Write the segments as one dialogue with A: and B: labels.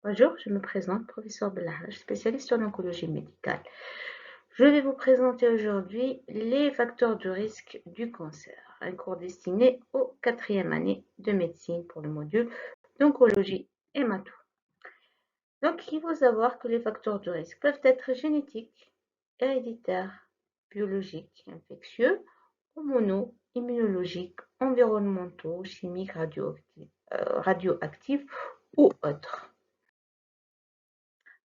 A: Bonjour, je me présente, professeur Belahaj, spécialiste en oncologie médicale. Je vais vous présenter aujourd'hui les facteurs de risque du cancer, un cours destiné aux 4e année de médecine pour le module d'oncologie hémato. Donc, il faut savoir que les facteurs de risque peuvent être génétiques, héréditaires, biologiques, infectieux, hormonaux, immunologiques, environnementaux, chimiques, radioactifs ou autres.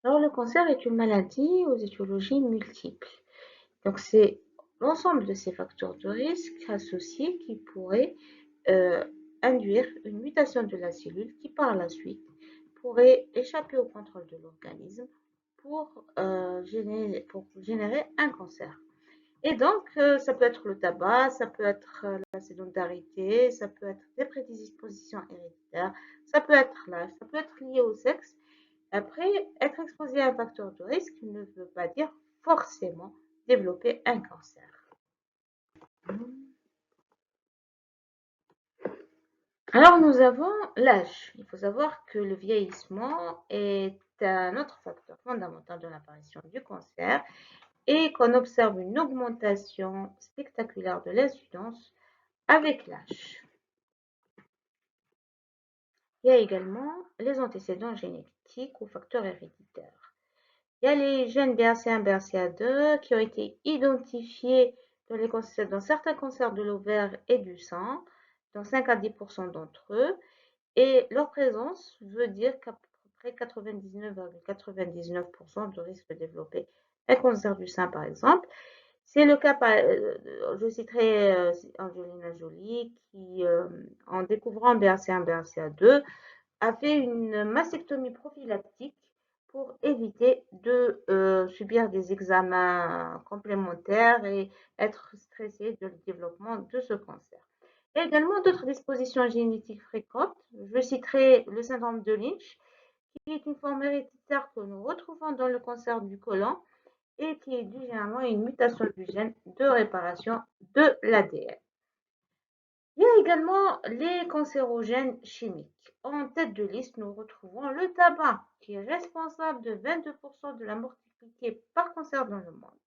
A: Alors, le cancer est une maladie aux étiologies multiples. Donc, c'est l'ensemble de ces facteurs de risque associés qui pourraient euh, induire une mutation de la cellule qui, par la suite, pourrait échapper au contrôle de l'organisme pour générer un cancer. Et donc, ça peut être le tabac, ça peut être la sédentarité, ça peut être des prédispositions héréditaires, ça peut être l'âge, ça peut être lié au sexe. Après, être exposé à un facteur de risque ne veut pas dire forcément développer un cancer. Alors, nous avons l'âge. Il faut savoir que le vieillissement est un autre facteur fondamental de l'apparition du cancer et qu'on observe une augmentation spectaculaire de l'incidence avec l'âge. Il y a également les antécédents génétiques ou facteurs héréditaires. Il y a les gènes BRCA1, BRCA2 qui ont été identifiés dans certains cancers de l'ovaire et du sein, dans 5 à 10% d'entre eux, et leur présence veut dire qu'à peu près 99,99% de risque de développer un cancer du sein, par exemple. C'est le cas, je citerai Angelina Jolie, qui, en découvrant BRCA1, BRCA2, a fait une mastectomie prophylactique pour éviter de subir des examens complémentaires et être stressé du développement de ce cancer. Il y a également d'autres dispositions génétiques fréquentes. Je citerai le syndrome de Lynch, qui est une forme héréditaire que nous retrouvons dans le cancer du côlon et qui est due généralement à une mutation du gène de réparation de l'ADN. Il y a également les cancérogènes chimiques. En tête de liste, nous retrouvons le tabac, qui est responsable de 22% de la mortalité par cancer dans le monde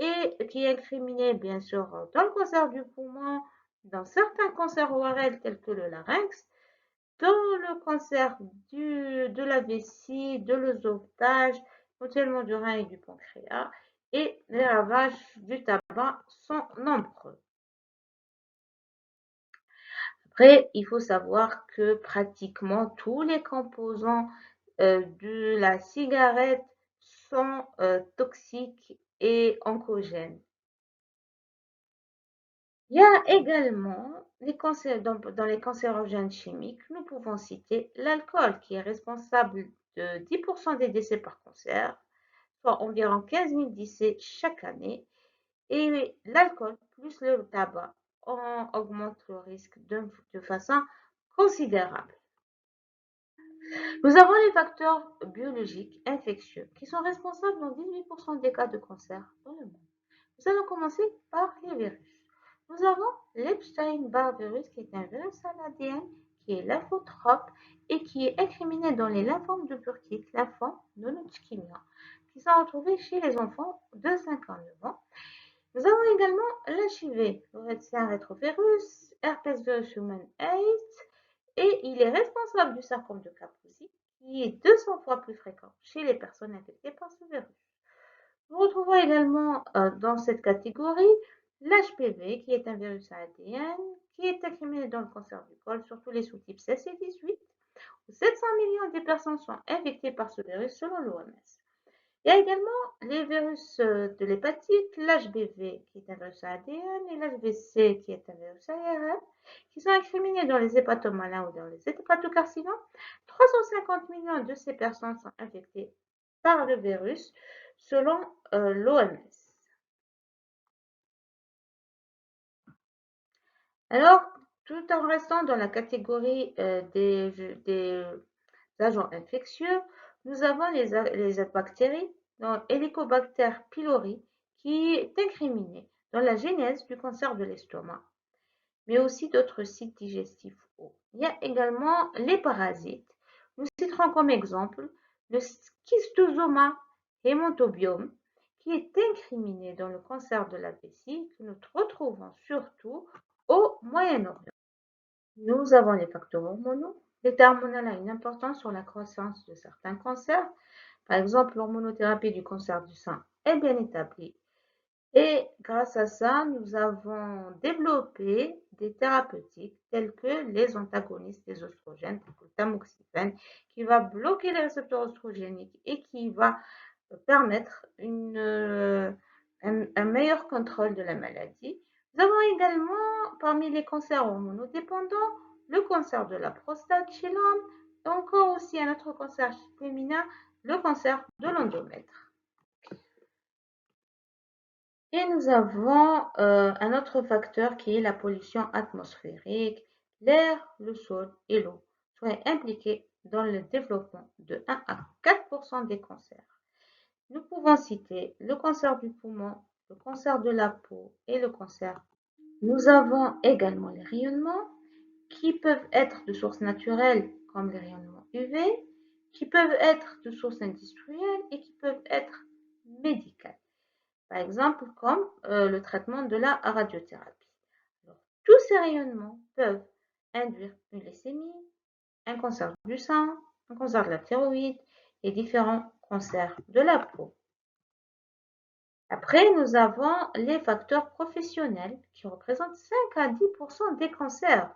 A: et qui est incriminé bien sûr dans le cancer du poumon, dans certains cancers ORL tels que le larynx, dans le cancer de la vessie, de l'œsophage, éventuellement du rein et du pancréas, et les ravages du tabac sont nombreux. Après, il faut savoir que pratiquement tous les composants de la cigarette sont toxiques et oncogènes. Il y a également dans les cancérogènes chimiques, nous pouvons citer l'alcool qui est responsable de 10% des décès par cancer, soit environ 15 000 décès chaque année. Et l'alcool plus le tabac augmente le risque de façon considérable. Nous avons les facteurs biologiques infectieux qui sont responsables dans 18% des cas de cancer dans le monde. Nous allons commencer par les virus. Nous avons l'Epstein-Barr virus qui est un virus à l'ADN qui est lymphotrope et qui est incriminé dans les lymphomes de Burkitt, lymphomes non-Hodgkinien, qui sont retrouvés chez les enfants de 5 à 9 ans. Nous avons également l'HIV, c'est un rétrovirus, herpes virus human AIDS, et il est responsable du sarcome de Kaposi, qui est 200 fois plus fréquent chez les personnes infectées par ce virus. Nous retrouvons également dans cette catégorie l'HPV, qui est un virus à ADN, qui est incriminé dans le cancer du col, surtout les sous-types 16 et 18, où 700 millions de personnes sont infectées par ce virus selon l'OMS. Il y a également les virus de l'hépatite, l'HBV qui est un virus à ADN et l'HBC qui est un virus à ARN qui sont incriminés dans les hépatomes malins ou dans les hépatocarcinomes. 350 millions de ces personnes sont infectées par le virus selon l'OMS. Alors, tout en restant dans la catégorie des agents infectieux, nous avons les bactéries, dans Helicobacter pylori, qui est incriminé dans la genèse du cancer de l'estomac, mais aussi d'autres sites digestifs hauts. Il y a également les parasites, Nous citerons comme exemple le schistosoma hématobiome, qui est incriminé dans le cancer de la vessie que nous retrouvons surtout au Moyen-Orient. Nous avons les facteurs hormonaux. L'état hormonal a une importance sur la croissance de certains cancers. Par exemple, l'hormonothérapie du cancer du sein est bien établie. Et grâce à ça, nous avons développé des thérapeutiques telles que les antagonistes des oestrogènes, le tamoxifen, qui va bloquer les récepteurs oestrogéniques et qui va permettre un meilleur contrôle de la maladie. Nous avons également, parmi les cancers hormonodépendants, le cancer de la prostate chez l'homme et encore aussi un autre cancer féminin, le cancer de l'endomètre. Et nous avons un autre facteur qui est la pollution atmosphérique. L'air, le sol et l'eau seraient impliqués dans le développement de 1 à 4% des cancers. Nous pouvons citer le cancer du poumon, le cancer de la peau et le cancer. Nous avons également les rayonnements qui peuvent être de sources naturelles comme les rayonnements UV, qui peuvent être de sources industrielles et qui peuvent être médicales. Par exemple, comme le traitement de la radiothérapie. Alors, tous ces rayonnements peuvent induire une leucémie, un cancer du sein, un cancer de la thyroïde et différents cancers de la peau. Après, nous avons les facteurs professionnels qui représentent 5 à 10% des cancers.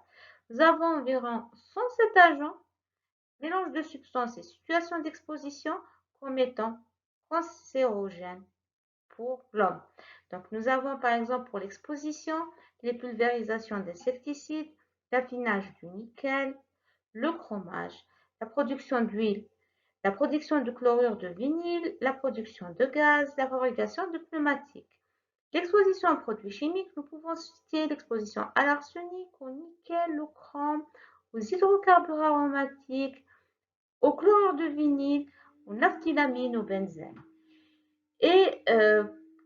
A: Nous avons environ 107 agents, mélange de substances et situations d'exposition comme étant cancérogènes pour l'homme. Donc, nous avons par exemple pour l'exposition, les pulvérisations d'insecticides, l'affinage du nickel, le chromage, la production d'huile, la production de chlorure de vinyle, la production de gaz, la fabrication de pneumatiques. L'exposition aux produits chimiques, nous pouvons citer l'exposition à l'arsenic, au nickel, au chrome, aux hydrocarbures aromatiques, au chlorure de vinyle, aux naphthylamines, au benzène. Et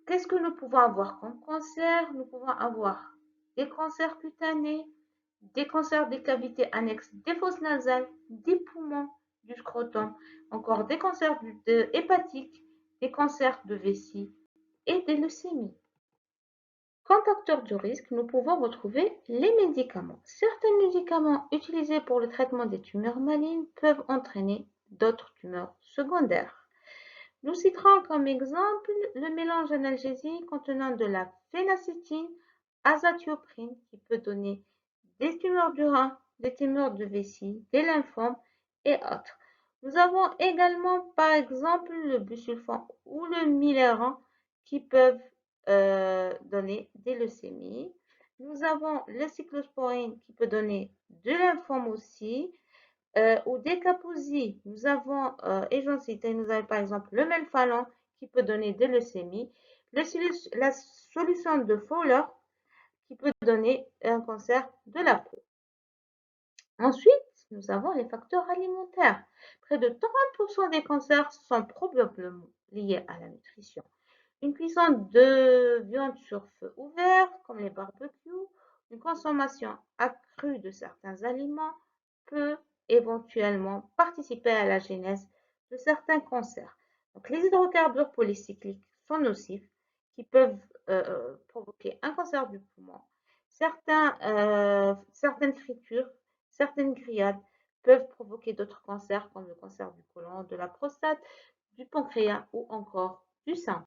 A: qu'est-ce que nous pouvons avoir comme cancer? Nous pouvons avoir des cancers cutanés, des cancers des cavités annexes, des fosses nasales, des poumons, du scrotum, encore des cancers hépatiques, des cancers de vessie et des leucémies. Comme facteur de risque, nous pouvons retrouver les médicaments. Certains médicaments utilisés pour le traitement des tumeurs malignes peuvent entraîner d'autres tumeurs secondaires. Nous citerons comme exemple le mélange analgésique contenant de la phénacétine, azatioprine, qui peut donner des tumeurs du rein, des tumeurs de vessie, des lymphomes et autres. Nous avons également par exemple le busulfan ou le Myleran qui peuvent donner des leucémies. Nous avons le cyclosporine qui peut donner de lymphome aussi. Ou des kaposies, nous avons, et j'en citais, nous avons par exemple le melphalan qui peut donner des leucémies, la solution de Fowler qui peut donner un cancer de la peau. Ensuite, nous avons les facteurs alimentaires. Près de 30% des cancers sont probablement liés à la nutrition. Une cuisson de viande sur feu ouvert, comme les barbecues, une consommation accrue de certains aliments peut éventuellement participer à la genèse de certains cancers. Donc, les hydrocarbures polycycliques sont nocifs, qui peuvent provoquer un cancer du poumon. Certaines fritures, certaines grillades peuvent provoquer d'autres cancers comme le cancer du côlon, de la prostate, du pancréas ou encore du sein.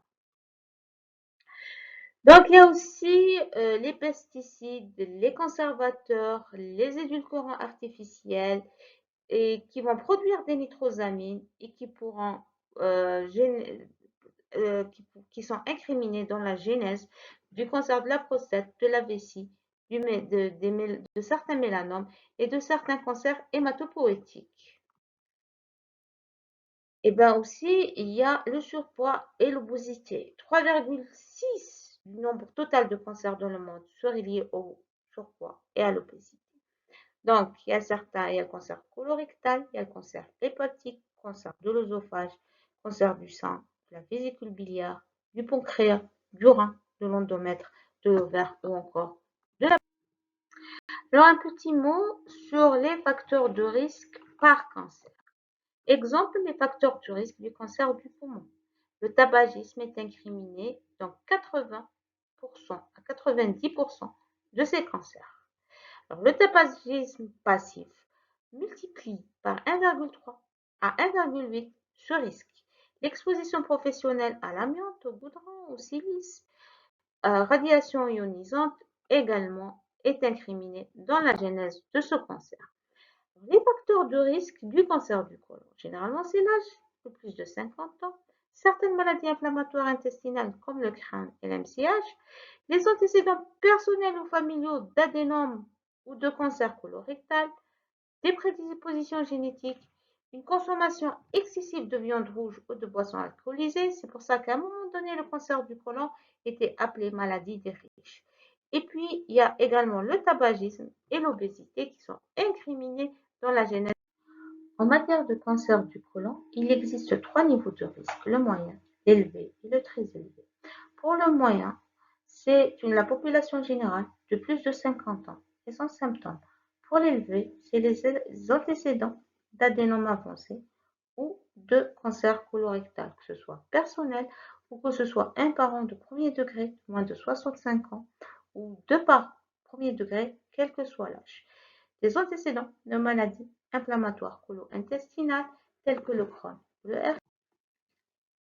A: Donc, il y a aussi les pesticides, les conservateurs, les édulcorants artificiels et qui vont produire des nitrosamines et qui pourront qui sont incriminés dans la genèse du cancer de la prostate, de la vessie, de certains mélanomes et de certains cancers hématopoïétiques. Et bien aussi, il y a le surpoids et l'obésité. 3,6 du nombre total de cancers dans le monde seraient liés au surpoids et à l'obésité. Donc, il y a le cancer colorectal, il y a le cancer hépatique, cancer de l'œsophage, cancer du sein, de la vésicule biliaire, du pancréas, du rein, de l'endomètre, de l'ovaire ou encore de la. Alors, un petit mot sur les facteurs de risque par cancer. Exemple, les facteurs du risque du cancer du poumon. Le tabagisme est incriminé dans 80% à 90% de ces cancers. Alors, le tabagisme passif multiplie par 1,3 à 1,8 ce risque. L'exposition professionnelle à l'amiante, au goudron, au silice, radiation ionisante également est incriminée dans la genèse de ce cancer. Les facteurs de risque du cancer du côlon, généralement c'est l'âge de plus de 50 ans, certaines maladies inflammatoires intestinales comme le Crohn et l'MCH, les antécédents personnels ou familiaux d'adénome ou de cancer colorectal, des prédispositions génétiques, une consommation excessive de viande rouge ou de boissons alcoolisées. C'est pour ça qu'à un moment donné, le cancer du côlon était appelé maladie des riches. Et puis, il y a également le tabagisme et l'obésité qui sont incriminés dans la genèse. En matière de cancer du côlon, il existe 3 niveaux de risque, le moyen, l'élevé et le très élevé. Pour le moyen, c'est la population générale de plus de 50 ans et sans symptômes. Pour l'élevé, c'est les antécédents d'adénome avancé ou de cancer colorectal, que ce soit personnel ou que ce soit un parent de premier degré, moins de 65 ans, ou deux parents premier degré, quel que soit l'âge. Des antécédents de maladies inflammatoires colo-intestinales telles que le Crohn ou le RC.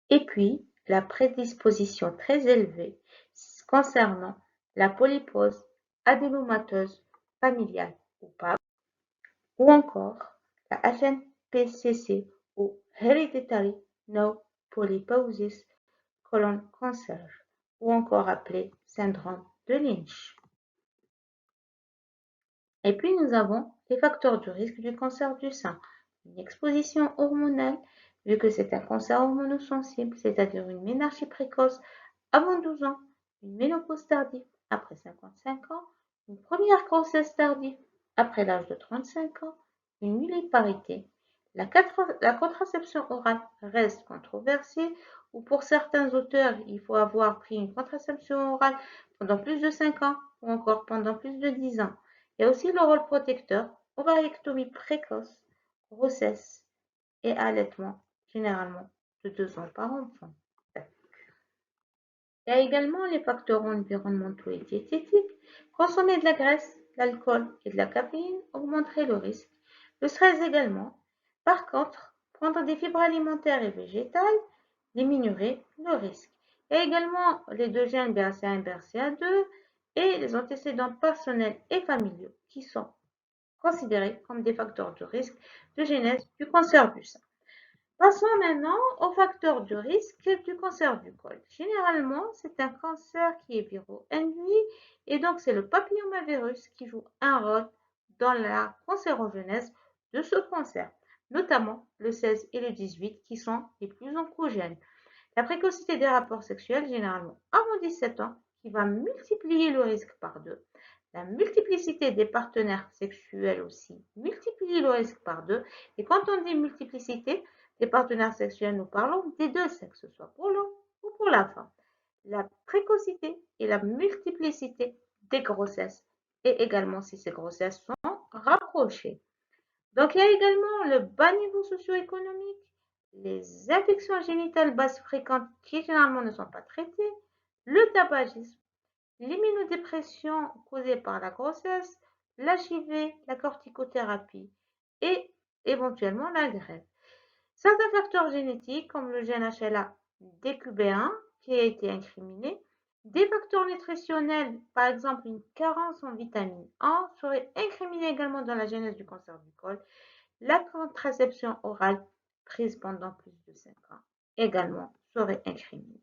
A: Et puis, la prédisposition très élevée concernant la polypose adénomateuse familiale ou PAP, ou encore la HNPCC ou Hereditary No Polyposis Colon Cancer, ou encore appelé syndrome de Lynch. Et puis nous avons les facteurs de risque du cancer du sein. Une exposition hormonale, vu que c'est un cancer hormonosensible, c'est-à-dire une ménarchie précoce avant 12 ans, une ménopause tardive après 55 ans, une première grossesse tardive après l'âge de 35 ans, une nulliparité. La contraception orale reste controversée, ou pour certains auteurs, il faut avoir pris une contraception orale pendant plus de 5 ans, ou encore pendant plus de 10 ans. Il y a aussi le rôle protecteur, ovarectomie précoce, grossesse et allaitement, généralement de 2 ans par enfant. Il y a également les facteurs environnementaux et diététiques. Consommer de la graisse, de l'alcool et de la caféine augmenterait le risque. Le stress également. Par contre, prendre des fibres alimentaires et végétales diminuerait le risque. Il y a également les deux gènes BRCA1 et BRCA2 et les antécédents personnels et familiaux qui sont considérés comme des facteurs de risque de genèse du cancer du sein. Passons maintenant aux facteurs de risque du cancer du col. Généralement, c'est un cancer qui est viro-induit et donc c'est le papillomavirus qui joue un rôle dans la cancérogenèse de ce cancer, notamment le 16 et le 18 qui sont les plus oncogènes. La précocité des rapports sexuels, généralement avant 17 ans, qui va multiplier le risque par 2. La multiplicité des partenaires sexuels aussi multiplie le risque par 2. Et quand on dit multiplicité des partenaires sexuels, nous parlons des deux sexes, soit pour l'homme ou pour la femme. La précocité et la multiplicité des grossesses, et également si ces grossesses sont rapprochées. Donc il y a également le bas niveau socio-économique, les infections génitales basses fréquentes qui généralement ne sont pas traitées, le tabagisme, l'immunodépression causée par la grossesse, l'HIV, la corticothérapie et éventuellement la greffe. Certains facteurs génétiques comme le gène HLA-DQB1 qui a été incriminé, des facteurs nutritionnels, par exemple une carence en vitamine A, seraient incriminés également dans la genèse du cancer du col. La contraception orale prise pendant plus de 5 ans également serait incriminée.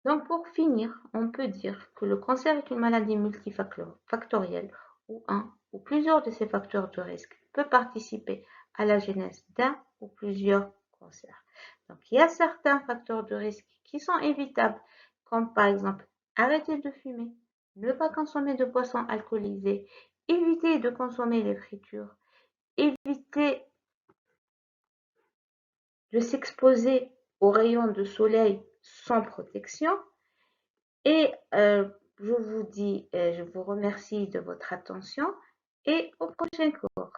A: Donc pour finir, on peut dire que le cancer est une maladie multifactorielle où un ou plusieurs de ces facteurs de risque peuvent participer à la genèse d'un ou plusieurs cancers. Donc il y a certains facteurs de risque qui sont évitables, comme par exemple arrêter de fumer, ne pas consommer de boissons alcoolisées, éviter de consommer les fritures, éviter de s'exposer aux rayons de soleil sans protection. Et je vous remercie de votre attention et au prochain cours.